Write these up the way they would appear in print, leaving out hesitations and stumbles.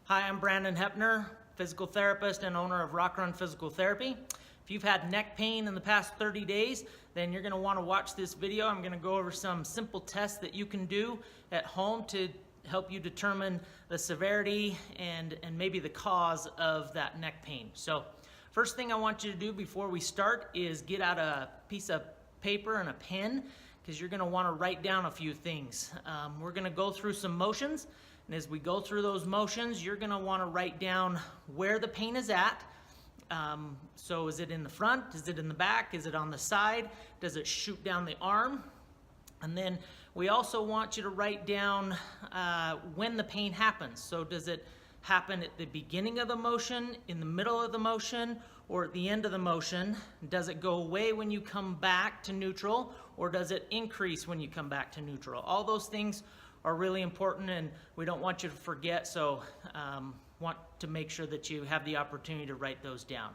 Hi, I'm Brandon Hepner, physical therapist and owner of Rock Run Physical Therapy. If you've had neck pain in the past 30 days, then you're going to want to watch this video. I'm going to go over some simple tests that you can do at home to help you determine the severity and maybe the cause of that neck pain. So first thing I want you to do before we start is get out a piece of paper and a pen, because you're going to want to write down a few things. We're going to go through some motions, and as we go through those motions, you're going to want to write down where the pain is at. So is it in the front? Is it in the back? Is it on the side? Does it shoot down the arm? And then we also want you to write down when the pain happens. So does it happen at the beginning of the motion, in the middle of the motion, or at the end of the motion? Does it go away when you come back to neutral, or does it increase when you come back to neutral? All those things are really important, and we don't want you to forget, so want to make sure that you have the opportunity to write those down.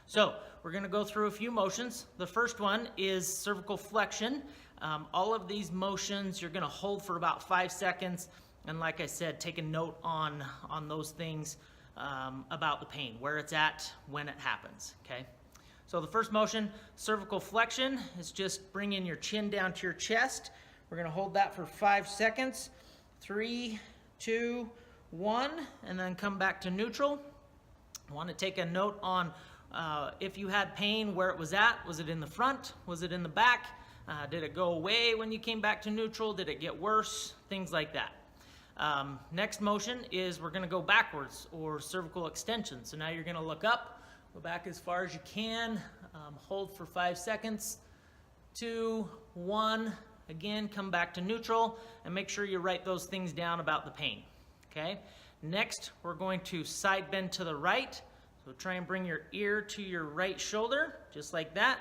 So we're going to go through a few motions. The first one is cervical flexion. All of these motions you're going to hold for about 5 seconds, and like I said, take a note on those things about the pain, where it's at, when it happens, okay? So the first motion, cervical flexion, is just bringing your chin down to your chest. We're going to hold that for 5 seconds. 3, 2, 1, and then come back to neutral. I want to take a note on if you had pain, where it was at. Was it in the front? Was it in the back? Did it go away when you came back to neutral? Did it get worse? Things like that. Next motion is we're going to go backwards, or cervical extension. So now you're going to look up, go back as far as you can, hold for 5 seconds. 2, 1, again, come back to neutral, and make sure you write those things down about the pain. Okay. Next, we're going to side bend to the right. So try and bring your ear to your right shoulder, just like that.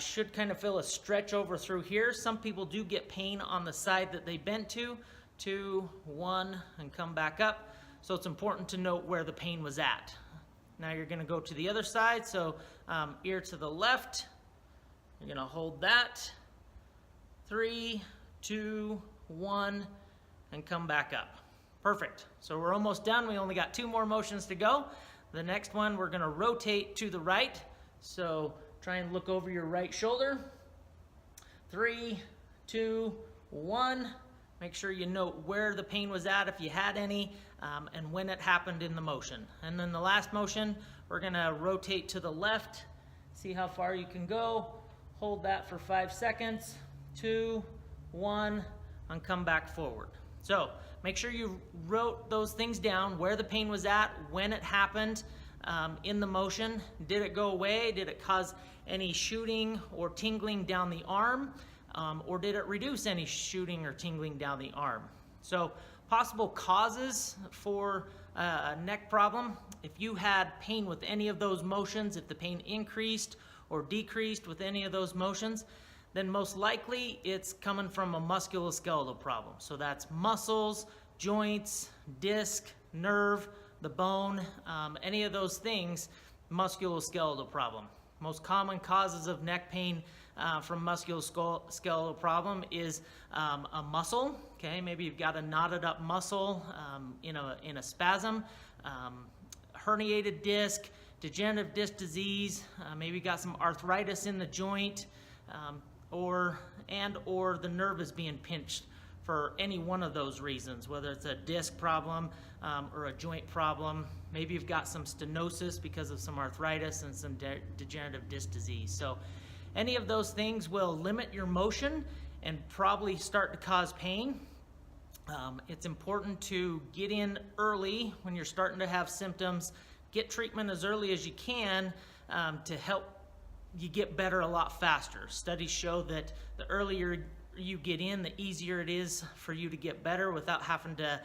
Should kind of feel a stretch over through here. Some people do get pain on the side that they bent to. 2, 1, and come back up. So it's important to note where the pain was at. Now you're going to go to the other side. So ear to the left. You're going to hold that. 3, 2, 1, and come back up. Perfect. So we're almost done. We only got 2 more motions to go. The next one, we're going to rotate to the right. So try and look over your right shoulder. 3, 2, 1. Make sure you note where the pain was at, if you had any, and when it happened in the motion. And then the last motion, we're going to rotate to the left. See how far you can go. Hold that for 5 seconds. 2, 1, and come back forward. So make sure you wrote those things down, where the pain was at, when it happened in the motion. Did it go away? Did it cause any shooting or tingling down the arm? Or did it reduce any shooting or tingling down the arm? So possible causes for a neck problem: if you had pain with any of those motions, if the pain increased or decreased with any of those motions, then most likely it's coming from a musculoskeletal problem. So that's muscles, joints, disc, nerve, the bone, any of those things, musculoskeletal problem. Most common causes of neck pain from musculoskeletal problem is a muscle. Okay, maybe you've got a knotted up muscle in a spasm, herniated disc, degenerative disc disease, maybe you got some arthritis in the joint, or the nerve is being pinched for any one of those reasons, whether it's a disc problem or a joint problem. Maybe you've got some stenosis because of some arthritis and some degenerative disc disease. So any of those things will limit your motion and probably start to cause pain. It's important to get in early when you're starting to have symptoms. Get treatment as early as you can to help you get better a lot faster. Studies show that the earlier you get in, the easier it is for you to get better without having to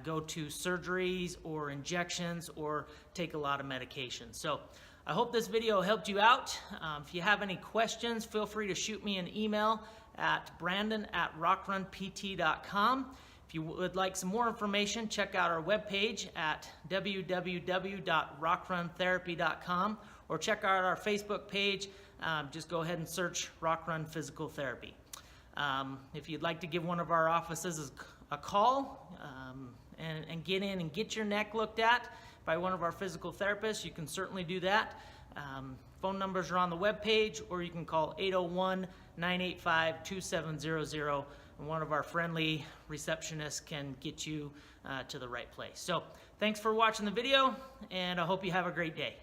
go to surgeries or injections or take a lot of medication. So I hope this video helped you out. If you have any questions, feel free to shoot me an email at brandon@rockrunpt.com. If you would like some more information, check out our webpage at www.rockrunTherapy.com, or check out our Facebook page. Just go ahead and search Rock Run Physical Therapy. If you'd like to give one of our offices a call and get in and get your neck looked at by one of our physical therapists, you can certainly do that. Phone numbers are on the webpage, or you can call 801-985-2700, and one of our friendly receptionists can get you to the right place. So thanks for watching the video, and I hope you have a great day.